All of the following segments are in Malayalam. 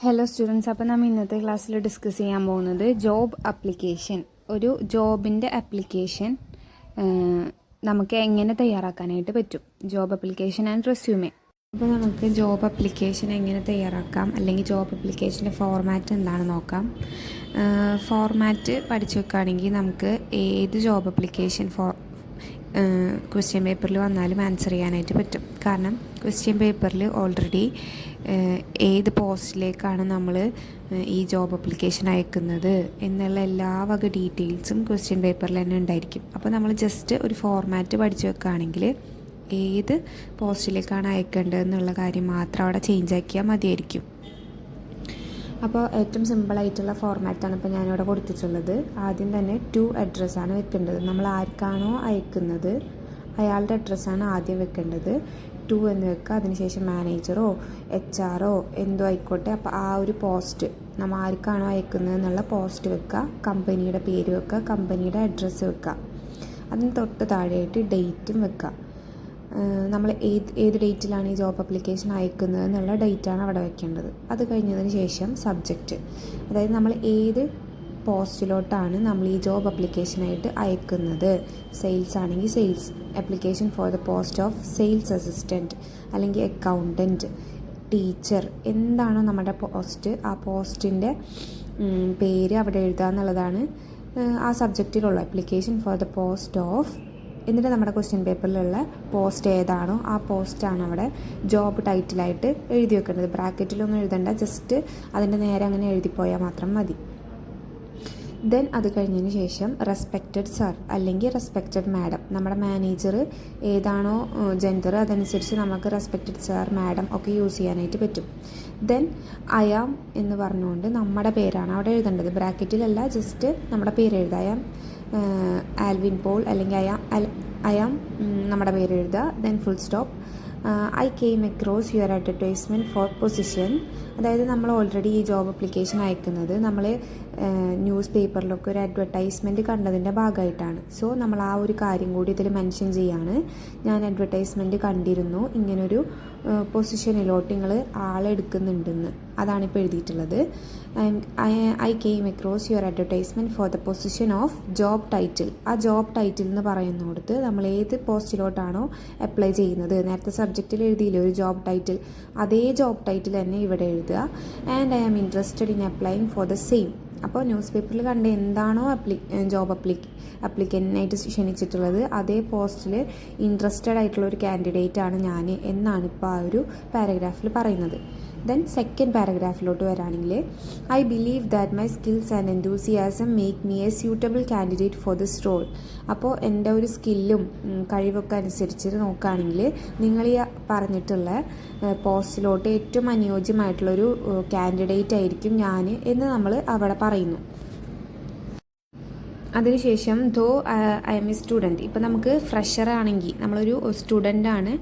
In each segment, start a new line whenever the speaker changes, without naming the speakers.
ഹലോ സ്റ്റുഡൻസ്, അപ്പോൾ നമ്മൾ ഇന്നത്തെ ക്ലാസ്സിൽ ഡിസ്കസ് ചെയ്യാൻ പോകുന്നത് ജോബ് അപ്ലിക്കേഷൻ. ഒരു ജോബിൻ്റെ അപ്ലിക്കേഷൻ നമുക്ക് എങ്ങനെ തയ്യാറാക്കാനായിട്ട് പറ്റും. Job application and resume. അപ്പോൾ നമുക്ക് ജോബ് അപ്ലിക്കേഷൻ എങ്ങനെ തയ്യാറാക്കാം, അല്ലെങ്കിൽ ജോബ് അപ്ലിക്കേഷൻ്റെ ഫോർമാറ്റ് എന്താണെന്ന് നോക്കാം. ഫോർമാറ്റ് പഠിച്ചു വെക്കുകയാണെങ്കിൽ നമുക്ക് ഏത് ജോബ് അപ്ലിക്കേഷൻ ക്വസ്റ്റ്യൻ പേപ്പറിൽ വന്നാലും ആൻസർ ചെയ്യാനായിട്ട് പറ്റും. കാരണം ക്വസ്റ്റ്യൻ പേപ്പറിൽ ഓൾറെഡി ഏത് പോസ്റ്റിലേക്കാണ് നമ്മൾ ഈ ജോബ് അപ്ലിക്കേഷൻ അയക്കുന്നത് എന്നുള്ള എല്ലാ വക ഡീറ്റെയിൽസും ക്വസ്റ്റ്യൻ പേപ്പറിൽ തന്നെ ഉണ്ടായിരിക്കും. അപ്പോൾ നമ്മൾ ജസ്റ്റ് ഒരു ഫോർമാറ്റ് പഠിച്ചു വെക്കുകയാണെങ്കിൽ ഏത് പോസ്റ്റിലേക്കാണ് അയക്കേണ്ടതെന്നുള്ള കാര്യം മാത്രം അവിടെ ചേഞ്ച് ആക്കിയാൽ മതിയായിരിക്കും. അപ്പോൾ ഏറ്റവും സിമ്പിളായിട്ടുള്ള ഫോർമാറ്റാണ് ഇപ്പോൾ ഞാനിവിടെ കൊടുത്തിട്ടുള്ളത്. ആദ്യം തന്നെ ടു അഡ്രസ്സാണ് വെക്കേണ്ടത്. നമ്മൾ ആർക്കാണോ അയക്കുന്നത് അയാളുടെ അഡ്രസ്സാണ് ആദ്യം വെക്കേണ്ടത്. ടു എന്ന് വെക്കുക. അതിനുശേഷം മാനേജറോ HR എന്തോ ആയിക്കോട്ടെ. അപ്പോൾ ആ ഒരു പോസ്റ്റ് നമ്മൾ ആർക്കാണോ അയക്കുന്നത് എന്നുള്ള പോസ്റ്റ് വെക്കുക, കമ്പനിയുടെ പേര് വെക്കുക, കമ്പനിയുടെ അഡ്രസ്സ് വെക്കുക. അതിന് തൊട്ട് താഴെയായിട്ട് ഡേറ്റും വെക്കുക. നമ്മൾ ഏത് ഡേറ്റിലാണ് ഈ ജോബ് അപ്ലിക്കേഷൻ അയക്കുന്നത് എന്നുള്ള ഡേറ്റാണ് അവിടെ വെക്കേണ്ടത്. അത് കഴിഞ്ഞതിന് ശേഷം സബ്ജക്റ്റ്, അതായത് നമ്മൾ ഏത് പോസ്റ്റിലോട്ടാണ് നമ്മൾ ഈ ജോബ് അപ്ലിക്കേഷനായിട്ട് അയക്കുന്നത്. സെയിൽസ് ആണെങ്കിൽ sales application for the post of sales assistant, അല്ലെങ്കിൽ അക്കൗണ്ടൻറ്റ്, ടീച്ചർ, എന്താണോ നമ്മുടെ പോസ്റ്റ് ആ പോസ്റ്റിൻ്റെ പേര് അവിടെ എഴുതുക എന്നുള്ളതാണ് ആ സബ്ജക്റ്റിലുള്ള application for the post of. എന്നിട്ട് നമ്മുടെ ക്വസ്റ്റ്യൻ പേപ്പറിലുള്ള പോസ്റ്റ് ഏതാണോ ആ പോസ്റ്റാണ് അവിടെ ജോബ് ടൈറ്റിലായിട്ട് എഴുതി വെക്കേണ്ടത്. ബ്രാക്കറ്റിലൊന്നും എഴുതണ്ട, ജസ്റ്റ് അതിൻ്റെ നേരെ അങ്ങനെ എഴുതിപ്പോയാൽ മാത്രം മതി. ദെൻ അത് കഴിഞ്ഞതിന് ശേഷം റെസ്പെക്റ്റഡ് സർ അല്ലെങ്കിൽ റെസ്പെക്റ്റഡ് മാഡം, നമ്മുടെ മാനേജർ ഏതാണോ ജെൻഡർ അതനുസരിച്ച് നമുക്ക് റെസ്പെക്റ്റഡ് സർ മാഡം ഒക്കെ യൂസ് ചെയ്യാനായിട്ട് പറ്റും. ദെൻ ഐ ആം എന്ന് പറഞ്ഞുകൊണ്ട് നമ്മുടെ പേരാണ് അവിടെ എഴുതേണ്ടത്. ബ്രാക്കറ്റിലല്ല, ജസ്റ്റ് നമ്മുടെ പേര് എഴുതുക. ഐ ആം ആൽവിൻ പോൾ അല്ലെങ്കിൽ ഐ ആം നമ്മുടെ പേര് എഴുതുക. Then full stop. I came across your advertisement for position, അതായത് നമ്മൾ ഓൾറെഡി ഈ ജോബ് അപ്ലിക്കേഷൻ അയക്കുന്നത് നമ്മൾ ന്യൂസ് പേപ്പറിലൊക്കെ ഒരു അഡ്വർടൈസ്മെൻറ്റ് കണ്ടതിൻ്റെ ഭാഗമായിട്ടാണ്. സോ നമ്മൾ ആ ഒരു കാര്യം കൂടി ഇതിൽ മെൻഷൻ ചെയ്യാണ്. ഞാൻ അഡ്വർടൈസ്മെൻറ്റ് കണ്ടിരുന്നു, ഇങ്ങനൊരു പൊസിഷനിലോട്ട് നിങ്ങൾ ആളെടുക്കുന്നുണ്ടെന്ന്, അതാണിപ്പോൾ എഴുതിയിട്ടുള്ളത്. I came across your advertisement for the position of job title. ആ ജോബ് ടൈറ്റിൽ എന്ന് പറയുന്നിടത്ത് നമ്മൾ ഏത് പോസ്റ്റിലോട്ടാണോ അപ്ലൈ ചെയ്യുന്നത്, നേരത്തെ സബ്ജക്റ്റിൽ എഴുതിയില്ലേ ഒരു ജോബ് ടൈറ്റിൽ, അതേ ജോബ് ടൈറ്റിൽ തന്നെ ഇവിടെ എഴുതുക. And I am interested in applying for the same. അപ്പോൾ ന്യൂസ് പേപ്പറിൽ കണ്ട എന്താണോ ജോബ് അപ്ലിക്കൻ്റായിട്ട് ക്ഷണിച്ചിട്ടുള്ളത് അതേ പോസ്റ്റിൽ ഇൻട്രസ്റ്റഡ് ആയിട്ടുള്ള ഒരു കാൻഡിഡേറ്റാണ് ഞാൻ എന്നാണ് ഇപ്പോൾ ആ ഒരു പാരഗ്രാഫിൽ പറയുന്നത്. ദെൻ സെക്കൻഡ് പാരഗ്രാഫിലോട്ട് വരാണെങ്കിൽ I believe that my skills and enthusiasm make me a suitable candidate for this role. അപ്പോൾ എൻ്റെ ഒരു സ്കില്ലും കഴിവൊക്കെ അനുസരിച്ച് നോക്കുകയാണെങ്കിൽ നിങ്ങൾ ഈ പറഞ്ഞിട്ടുള്ള പോസ്റ്റിലോട്ട് ഏറ്റവും അനുയോജ്യമായിട്ടുള്ളൊരു കാൻഡിഡേറ്റ് ആയിരിക്കും ഞാൻ എന്ന് നമ്മൾ അവിടെ പറയുന്നു. അതിനുശേഷം though I am a student. ഇപ്പോൾ നമുക്ക് ഫ്രഷർ ആണെങ്കിൽ നമ്മളൊരു സ്റ്റുഡൻ്റാണ്,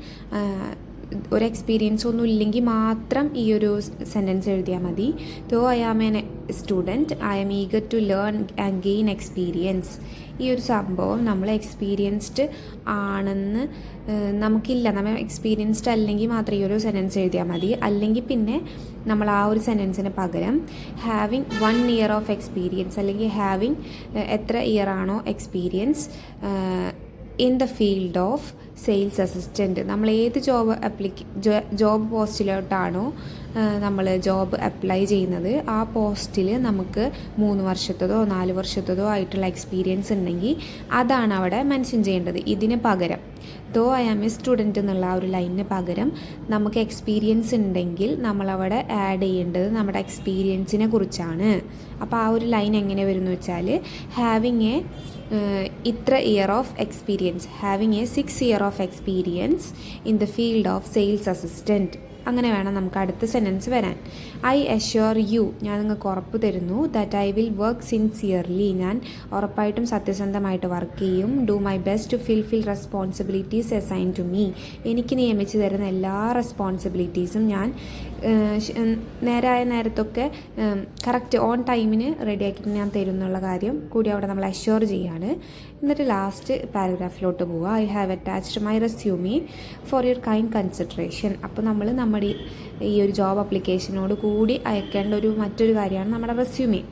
ഒരു എക്സ്പീരിയൻസ് ഒന്നും ഇല്ലെങ്കിൽ മാത്രം ഈ ഒരു സെൻറ്റൻസ് എഴുതിയാൽ മതി. Though I am an student I am eager to learn and gain experience. ഈ ഒരു സംഭവം നമ്മൾ എക്സ്പീരിയൻസ്ഡ് ആണെന്ന് നമുക്കില്ല, നമ്മൾ എക്സ്പീരിയൻസ്ഡ് അല്ലെങ്കിൽ മാത്രം ഈ ഒരു സെൻറ്റൻസ് എഴുതിയാൽ മതി. അല്ലെങ്കിൽ പിന്നെ നമ്മൾ ആ ഒരു സെൻറ്റൻസിന് പകരം ഹാവിങ് 1 year ഓഫ് എക്സ്പീരിയൻസ് അല്ലെങ്കിൽ ഹാവിങ് എത്ര ഇയർ ആണോ experience in the field of sales assistant. നമ്മൾ ഏത് ജോബ് പോസ്റ്റിലോട്ടാണോ നമ്മൾ ജോബ് അപ്ലൈ ചെയ്യുന്നത് ആ പോസ്റ്റിൽ നമുക്ക് 3 വർഷത്തതോ 4 വർഷത്തതോ ആയിട്ടുള്ള എക്സ്പീരിയൻസ് ഉണ്ടെങ്കിൽ അതാണ് അവിടെ മെൻഷൻ ചെയ്യേണ്ടത്. ഇതിന് പകരം though I am a student എന്നുള്ള ആ ഒരു ലൈനിന് പകരം നമുക്ക് എക്സ്പീരിയൻസ് ഉണ്ടെങ്കിൽ നമ്മളവിടെ ആഡ് ചെയ്യേണ്ടത് നമ്മുടെ എക്സ്പീരിയൻസിനെ കുറിച്ചാണ്. അപ്പോൾ ആ ഒരു ലൈൻ എങ്ങനെ വരുമെന്ന് വെച്ചാൽ ഹാവിങ് എ ഇത്ര year of experience, having A 6 year of experience in the field of sales assistant. അങ്ങനെ വേണം നമുക്ക് അടുത്ത സെൻറ്റൻസ് വരാൻ. ഐ അഷ്യൂർ യു, ഞാൻ നിങ്ങൾക്ക് ഉറപ്പ് തരുന്നു, that I will work sincerely, ഞാൻ ഉറപ്പായിട്ടും സത്യസന്ധമായിട്ട് വർക്ക് ചെയ്യും. Do my best to fill responsibilities assign to me, എനിക്ക് നിയമിച്ചു തരുന്ന എല്ലാ റെസ്പോൺസിബിലിറ്റീസും ഞാൻ നേരായ നേരത്തൊക്കെ കറക്റ്റ് ഓൺ ടൈമിന് റെഡിയാക്കിയിട്ട് ഞാൻ തരും എന്നുള്ള കാര്യം കൂടി അവിടെ നമ്മൾ അഷ്യൂർ ചെയ്യാണ്. എന്നിട്ട് ലാസ്റ്റ് പാരഗ്രാഫിലോട്ട് പോവുക. I have attached my resume for your kind consideration. അപ്പോൾ നമ്മൾ നമ്മുടെ ഈ ഒരു ജോബ് ആപ്ലിക്കേഷനോട് കൂടി അയക്കേണ്ട മറ്റൊരു കാര്യമാണ് നമ്മുടെ റെസ്യൂമി.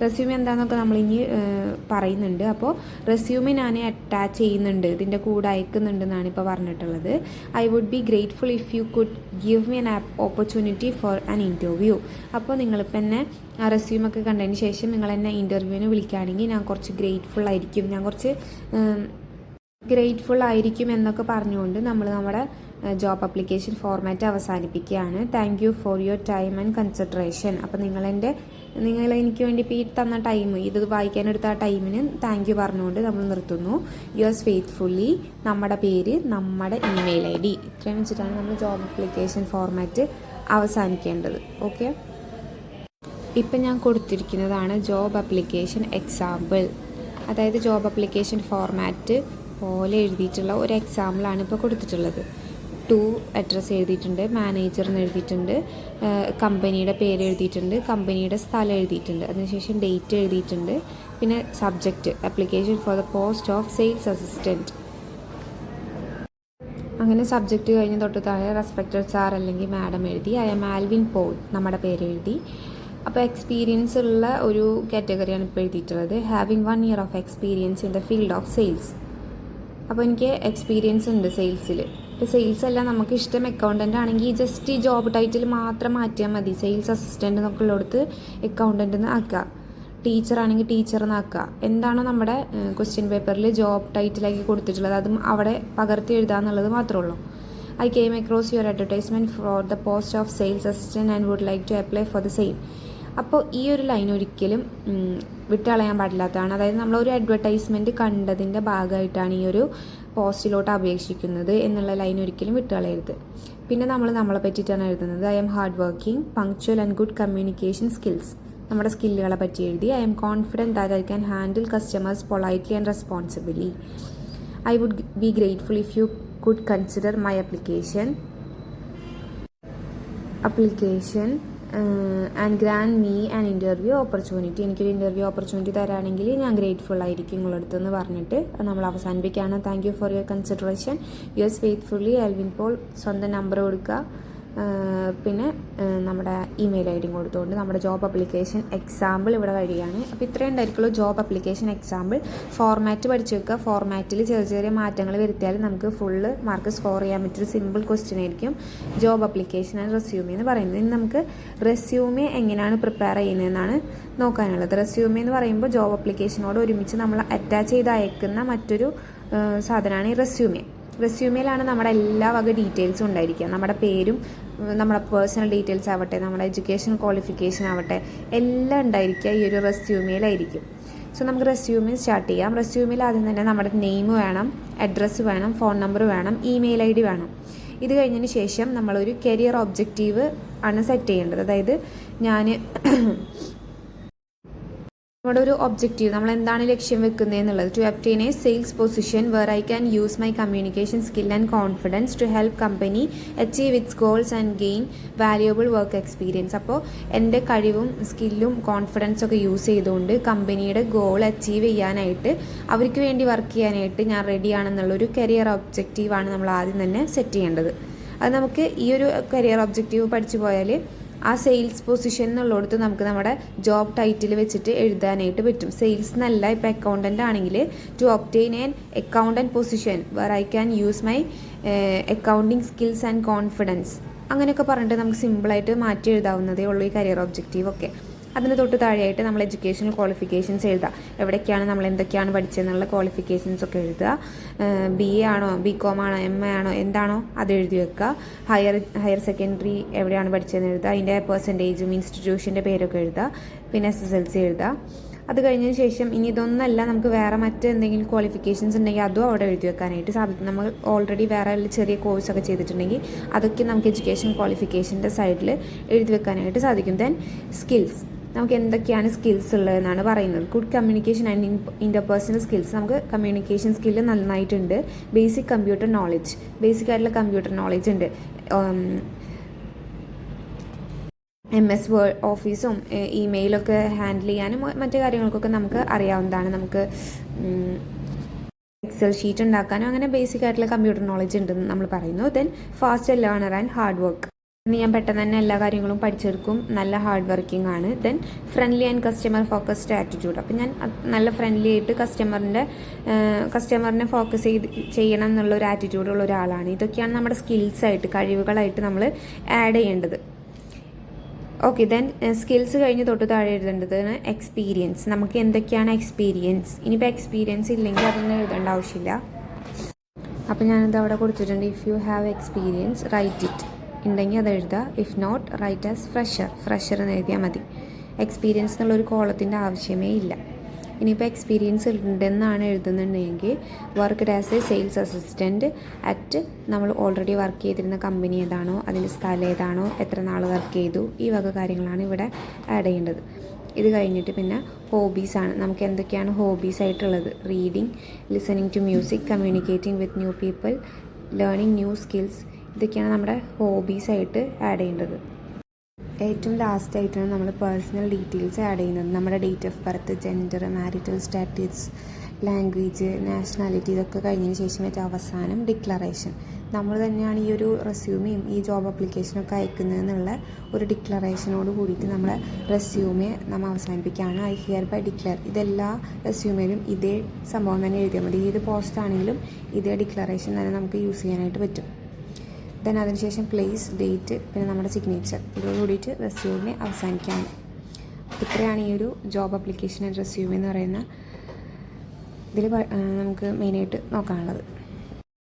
റെസ്യൂമി എന്താണെന്നൊക്കെ നമ്മളിനി പറയുന്നുണ്ട്. അപ്പോൾ റെസ്യൂമി ഞാൻ അറ്റാച്ച് ചെയ്യുന്നുണ്ട്, ഇതിൻ്റെ കൂടെ അയക്കുന്നുണ്ടെന്നാണ് ഇപ്പോൾ പറഞ്ഞിട്ടുള്ളത്. I would be grateful if you could give me an opportunity for an interview. അപ്പോൾ നിങ്ങളിപ്പോൾ എന്നെ ആ റെസ്യൂമൊക്കെ കണ്ടതിന് ശേഷം നിങ്ങൾ എന്നെ ഇൻ്റർവ്യൂവിന് വിളിക്കുകയാണെങ്കിൽ ഞാൻ കുറച്ച് ഗ്രേറ്റ്ഫുൾ ആയിരിക്കും എന്നൊക്കെ പറഞ്ഞുകൊണ്ട് നമ്മൾ നമ്മുടെ ജോബ് ആപ്ലിക്കേഷൻ ഫോർമാറ്റ് അവസാനിപ്പിക്കുകയാണ്. Thank you for your time and consideration. അപ്പോൾ നിങ്ങൾ എനിക്ക് വേണ്ടി ഇപ്പോൾ ഈ തന്ന ടൈം, ഇത് വായിക്കാനെടുത്ത ആ ടൈമിന് താങ്ക് യു പറഞ്ഞുകൊണ്ട് നമ്മൾ നിർത്തുന്നു. യുവേഴ്സ് ഫെയ്ത്ത്ഫുള്ളി, നമ്മുടെ പേര്, നമ്മുടെ ഇമെയിൽ ID, ഇത്രയും വെച്ചിട്ടാണ് നമ്മൾ ജോബ് ആപ്ലിക്കേഷൻ ഫോർമാറ്റ് അവസാനിക്കേണ്ടത്. ഓക്കെ, ഇപ്പം ഞാൻ കൊടുത്തിരിക്കുന്നതാണ് ജോബ് ആപ്ലിക്കേഷൻ എക്സാമ്പിൾ. അതായത് ജോബ് ആപ്ലിക്കേഷൻ ഫോർമാറ്റ് പോലെ എഴുതിയിട്ടുള്ള ഒരു എക്സാമ്പിളാണ് ഇപ്പോൾ കൊടുത്തിട്ടുള്ളത്. ടു അഡ്രസ്സ് എഴുതിയിട്ടുണ്ട്, മാനേജറിന് എഴുതിയിട്ടുണ്ട്, കമ്പനിയുടെ പേര് എഴുതിയിട്ടുണ്ട്, കമ്പനിയുടെ സ്ഥലം എഴുതിയിട്ടുണ്ട്, അതിനുശേഷം ഡേറ്റ് എഴുതിയിട്ടുണ്ട്, പിന്നെ subject application for the post of sales assistant. അങ്ങനെ സബ്ജക്റ്റ് കഴിഞ്ഞ് തൊട്ട് താഴെ റെസ്പെക്റ്റഡ് സാർ അല്ലെങ്കിൽ മാഡം എഴുതി. ഐ എം ആൽവിൻ പോൾ, നമ്മുടെ പേര് എഴുതി. അപ്പോൾ എക്സ്പീരിയൻസ് ഉള്ള ഒരു കാറ്റഗറിയാണ് ഇപ്പോൾ എഴുതിയിട്ടുള്ളത്. Having 1 year of experience in the field of sales. അപ്പോൾ എനിക്ക് എക്സ്പീരിയൻസ് ഉണ്ട് സെയിൽസിൽ. ഇപ്പോൾ സെയിൽസ് അല്ല നമുക്ക് ഇഷ്ടം അക്കൗണ്ടൻ്റ് ആണെങ്കിൽ ജസ്റ്റ് ഈ ജോബ് ടൈറ്റിൽ മാത്രം മാറ്റിയാൽ മതി. സെയിൽസ് അസിസ്റ്റൻ്റ് എന്നൊക്കെ ഉള്ളിടത്ത് അക്കൗണ്ടൻ്റ് എന്ന് ആക്കുക, ടീച്ചർ ആണെങ്കിൽ ടീച്ചർ എന്നാക്കുക. എന്താണോ നമ്മുടെ ക്വസ്റ്റ്യൻ പേപ്പറിൽ ജോബ് ടൈറ്റിലാക്കി കൊടുത്തിട്ടുള്ളത് അതും അവിടെ പകർത്തി എഴുതുക എന്നുള്ളത് മാത്രമേ ഉള്ളൂ. I came across your advertisement for the post of sales assistant and would like to apply for the same. അപ്പോൾ ഈ ഒരു ലൈൻ ഒരിക്കലും വിട്ടുകളയാൻ പാടില്ലാത്തതാണ്. അതായത് നമ്മളൊരു അഡ്വർടൈസ്മെൻറ്റ് കണ്ടതിൻ്റെ ഭാഗമായിട്ടാണ് ഈ ഒരു പോസ്റ്റിലോട്ട് അപേക്ഷിക്കുന്നത് എന്നുള്ള ലൈൻ ഒരിക്കലും വിട്ടുകളയരുത്. പിന്നെ നമ്മളെ പറ്റിയിട്ടാണ് എഴുതുന്നത്. I am hard working, punctual and good communication skills, നമ്മുടെ സ്കില്ലുകളെ പറ്റി എഴുതി. I am confident that I can handle customers politely and responsibly. I would be grateful if you could consider my application and grand me an interview opportunity. എനിക്കൊരു ഇൻ്റർവ്യൂ ഓപ്പർച്യൂണിറ്റി തരാണെങ്കിൽ ഞാൻ ഗ്രേറ്റ്ഫുൾ ആയിരിക്കും നിങ്ങളടുത്തെന്ന് പറഞ്ഞിട്ട് നമ്മൾ അവസാനിപ്പിക്കുകയാണ്. Thank you for your consideration. Yours faithfully, Alvin Paul. സ്വന്തം നമ്പർ കൊടുക്കുക, പിന്നെ നമ്മുടെ ഇമെയിൽ ID കൊടുത്തുകൊണ്ട് നമ്മുടെ ജോബ് ആപ്ലിക്കേഷൻ എക്സാമ്പിൾ ഇവിടെ കഴിയുകയാണ്. അപ്പോൾ ഇത്രയും ഉണ്ടായിരിക്കുള്ളൂ ജോബ് ആപ്ലിക്കേഷൻ എക്സാമ്പിൾ. ഫോർമാറ്റ് പഠിച്ചു വെക്കുക. ഫോർമാറ്റിൽ ചെറിയ മാറ്റങ്ങൾ വരുത്തിയാൽ നമുക്ക് ഫുള്ള് മാർക്ക് സ്കോർ ചെയ്യാൻ പറ്റിയൊരു സിമ്പിൾ ക്വസ്റ്റ്യൻ ആയിരിക്കും ജോബ് ആപ്ലിക്കേഷൻ ആൻഡ് റെസ്യൂമേ എന്ന് പറയുന്നത്. ഇനി നമുക്ക് റെസ്യൂമേ എങ്ങനെയാണ് പ്രിപ്പയർ ചെയ്യുന്നതെന്നാണ് നോക്കാനുള്ളത്. റെസ്യൂമേ എന്ന് പറയുമ്പോൾ ജോബ് ആപ്ലിക്കേഷനോട് ഒരുമിച്ച് നമ്മൾ അറ്റാച്ച് ചെയ്ത് അയക്കുന്ന മറ്റൊരു സാധനമാണ് ഈ റെസ്യൂമേ. റെസ്യൂമേയിലാണ് നമ്മുടെ എല്ലാ വക ഡീറ്റെയിൽസും ഉണ്ടായിരിക്കുക. നമ്മുടെ പേരും നമ്മുടെ പേഴ്സണൽ ഡീറ്റെയിൽസ് ആവട്ടെ, നമ്മുടെ എഡ്യൂക്കേഷൻ ക്വാളിഫിക്കേഷൻ ആവട്ടെ, എല്ലാം ഉണ്ടായിരിക്കുക ഈ ഒരു റെസ്യൂമേയിലായിരിക്കും. സോ നമുക്ക് റെസ്യൂമേ സ്റ്റാർട്ട് ചെയ്യാം. റെസ്യൂമേയിൽ ആദ്യം തന്നെ നമ്മുടെ നെയിം വേണം, അഡ്രസ്സ് വേണം, ഫോൺ നമ്പർ വേണം, ഇമെയിൽ ID വേണം. ഇത് കഴിഞ്ഞതിന് ശേഷം നമ്മളൊരു കരിയർ ഒബ്ജക്റ്റീവ് ആണ് സെറ്റ് ചെയ്യേണ്ടത്. അതായത് നമ്മുടെ ഒരു ഒബ്ജക്റ്റീവ്, നമ്മൾ എന്താണ് ലക്ഷ്യം വെക്കുന്നത് എന്നുള്ളത്. To obtain a sales position where I can use my communication skill and confidence to help company achieve its goals and gain valuable work experience. അപ്പോൾ എൻ്റെ കഴിവും സ്കില്ലും കോൺഫിഡൻസും ഒക്കെ യൂസ് ചെയ്തുകൊണ്ട് കമ്പനിയുടെ ഗോൾ അച്ചീവ് ചെയ്യാനായിട്ട്, അവർക്ക് വേണ്ടി വർക്ക് ചെയ്യാനായിട്ട് ഞാൻ റെഡിയാണെന്നുള്ളൊരു കരിയർ ഒബ്ജക്റ്റീവാണ് നമ്മൾ ആദ്യം തന്നെ സെറ്റ് ചെയ്യേണ്ടത്. അത് നമുക്ക് ഈ ഒരു കരിയർ ഒബ്ജക്റ്റീവ് പഠിച്ചു പോയാൽ ആ സെയിൽസ് പൊസിഷൻ എന്നുള്ളിടത്ത് നമുക്ക് നമ്മുടെ ജോബ് ടൈറ്റിൽ വെച്ചിട്ട് എഴുതാനായിട്ട് പറ്റും. സെയിൽസ് എന്നല്ല, ഇപ്പോൾ അക്കൗണ്ടൻ്റ് ആണെങ്കിൽ to obtain an accountant position where I can use my accounting skills and confidence, അങ്ങനെയൊക്കെ പറഞ്ഞിട്ട് നമുക്ക് സിമ്പിളായിട്ട് മാറ്റി എഴുതാവുന്നതേ ഉള്ളൂ ഈ കരിയർ ഒബ്ജക്റ്റീവ് ഒക്കെ. അതിന് തൊട്ട് താഴെയായിട്ട് നമ്മൾ എഡ്യൂക്കേഷണൽ ക്വാളിഫിക്കേഷൻസ് എഴുതുക. എവിടേക്കാണ് നമ്മൾ എന്തൊക്കെയാണ് പഠിച്ചതെന്നുള്ള ക്വാളിഫിക്കേഷൻസ് ഒക്കെ എഴുതുക. BA ആണോ, BCom ആണോ, MA ആണോ, എന്താണോ അത് എഴുതി വെക്കുക. ഹയർ സെക്കൻഡറി എവിടെയാണ് പഠിച്ചതെന്ന് എഴുതുക. അതിൻ്റെ പെർസെൻറ്റേജും ഇൻസ്റ്റിറ്റ്യൂഷൻ്റെ പേരൊക്കെ എഴുതുക. പിന്നെ SSLC എഴുതുക. അത് കഴിഞ്ഞതിന് ശേഷം ഇനി ഇതൊന്നല്ല, നമുക്ക് വേറെ മറ്റെന്തെങ്കിലും ക്വാളിഫിക്കേഷൻസ് ഉണ്ടെങ്കിൽ അതും അവിടെ എഴുതി വെക്കാനായിട്ട് സാധിക്കും. നമ്മൾ ഓൾറെഡി വേറെ ചെറിയ കോഴ്സൊക്കെ ചെയ്തിട്ടുണ്ടെങ്കിൽ അതൊക്കെ നമുക്ക് എഡ്യൂക്കേഷൻ ക്വാളിഫിക്കേഷൻ്റെ സൈഡിൽ എഴുതി വെക്കാനായിട്ട് സാധിക്കും. ദെൻ സ്കിൽസ്, നമുക്ക് എന്തൊക്കെയാണ് സ്കിൽസ് ഉള്ളതെന്നാണ് പറയുന്നത്. Good communication and interpersonal skills, നമുക്ക് കമ്മ്യൂണിക്കേഷൻ സ്കില്ല് നന്നായിട്ടുണ്ട്. ബേസിക് കമ്പ്യൂട്ടർ നോളജ്, ബേസിക് ആയിട്ടുള്ള കമ്പ്യൂട്ടർ നോളജ് ഉണ്ട്. MS വേർഡ് ഓഫീസും ഇമെയിലൊക്കെ ഹാൻഡിൽ ചെയ്യാനും മറ്റു കാര്യങ്ങൾക്കൊക്കെ നമുക്ക് അറിയാവുന്നതാണ്. നമുക്ക് എക്സൽ ഷീറ്റ് ഉണ്ടാക്കാനും അങ്ങനെ ബേസിക് ആയിട്ടുള്ള കമ്പ്യൂട്ടർ നോളജ് ഉണ്ടെന്ന് നമ്മൾ പറയുന്നു. Then fast learner and hard work. ഞാൻ പെട്ടെന്ന് തന്നെ എല്ലാ കാര്യങ്ങളും പഠിച്ചെടുക്കും, നല്ല ഹാർഡ് വർക്കിംഗ് ആണ്. Then friendly and customer focused attitude. അപ്പം ഞാൻ നല്ല ഫ്രണ്ട്ലി ആയിട്ട് കസ്റ്റമറിനെ ഫോക്കസ് ചെയ്യണം എന്നുള്ള ഒരു ആറ്റിറ്റ്യൂഡ് ഉള്ള ഒരാളാണ്. ഇതൊക്കെയാണ് നമ്മുടെ സ്കിൽസായിട്ട്, കഴിവുകളായിട്ട് നമ്മൾ ആഡ് ചെയ്യേണ്ടത്. ഓക്കെ, ദെൻ സ്കിൽസ് കഴിഞ്ഞ് തൊട്ട് താഴെ എഴുതേണ്ടതാണ് എക്സ്പീരിയൻസ്. നമുക്ക് എന്തൊക്കെയാണ് എക്സ്പീരിയൻസ്? ഇനിയിപ്പോൾ എക്സ്പീരിയൻസ് ഇല്ലെങ്കിൽ അതൊന്നും എഴുതേണ്ട ആവശ്യമില്ല. അപ്പോൾ ഞാനിത് അവിടെ കൊടുത്തിട്ടുണ്ട്. If you have experience write it. ഉണ്ടെങ്കിൽ അത് എഴുതുക. If not write as fresher എന്ന് എഴുതിയാൽ മതി. എക്സ്പീരിയൻസ് എന്നുള്ളൊരു കോളത്തിൻ്റെ ആവശ്യമേ ഇല്ല. ഇനിയിപ്പോൾ എക്സ്പീരിയൻസ് ഉണ്ടെന്നാണ് എഴുതുന്നുണ്ടെങ്കിൽ worked as a sales assistant at നമ്മൾ ഓൾറെഡി വർക്ക് ചെയ്തിരുന്ന കമ്പനി ഏതാണോ, അതിൻ്റെ സ്ഥലം ഏതാണോ, എത്ര നാൾ വർക്ക് ചെയ്തു, ഈ വക കാര്യങ്ങളാണ് ഇവിടെ ആഡ് ചെയ്യേണ്ടത്. ഇത് കഴിഞ്ഞിട്ട് പിന്നെ ഹോബീസാണ്. നമുക്ക് എന്തൊക്കെയാണ് ഹോബീസ് ആയിട്ടുള്ളത്? Reading, listening to music, communicating with new people, learning new skills. ഇതൊക്കെയാണ് നമ്മുടെ ഹോബീസായിട്ട് ആഡ് ചെയ്യേണ്ടത്. ഏറ്റവും ലാസ്റ്റായിട്ടാണ് നമ്മൾ പേഴ്സണൽ ഡീറ്റെയിൽസ് ആഡ് ചെയ്യുന്നത്. നമ്മുടെ date of birth, gender, marital status, language, nationality, ഇതൊക്കെ കഴിഞ്ഞതിന് ശേഷം ഏറ്റവും അവസാനം ഡിക്ലറേഷൻ. നമ്മൾ തന്നെയാണ് ഈ ഒരു റെസ്യൂമെയും ഈ ജോബ് അപ്ലിക്കേഷനൊക്കെ അയക്കുന്നതെന്നുള്ള ഒരു ഡിക്ലറേഷനോട് കൂടിയിട്ട് നമ്മളെ റെസ്യൂമെ നമ്മൾ അവസാനിപ്പിക്കുകയാണ്. I hereby declare. ഇതെല്ലാ റെസ്യൂമയിലും ഇതേ സംഭവം തന്നെ എഴുതിയാൽ മതി. ഏത് പോസ്റ്റ് ആണെങ്കിലും ഇതേ ഡിക്ലറേഷൻ തന്നെ നമുക്ക് യൂസ് ചെയ്യാനായിട്ട് പറ്റും. ദെൻ അതിനുശേഷം പ്ലേസ്, ഡേറ്റ്, പിന്നെ നമ്മുടെ സിഗ്നേച്ചർ, ഇതോട് കൂടിയിട്ട് റെസ്യൂമെ അവസാനിക്കുകയാണ്. ഇത്രയാണ് ഈ ഒരു ജോബ് അപ്ലിക്കേഷൻ ആൻഡ് റെസ്യൂമെ എന്ന് പറയുന്ന ഇതിൽ നമുക്ക് മെയിനായിട്ട് നോക്കാനുള്ളത്.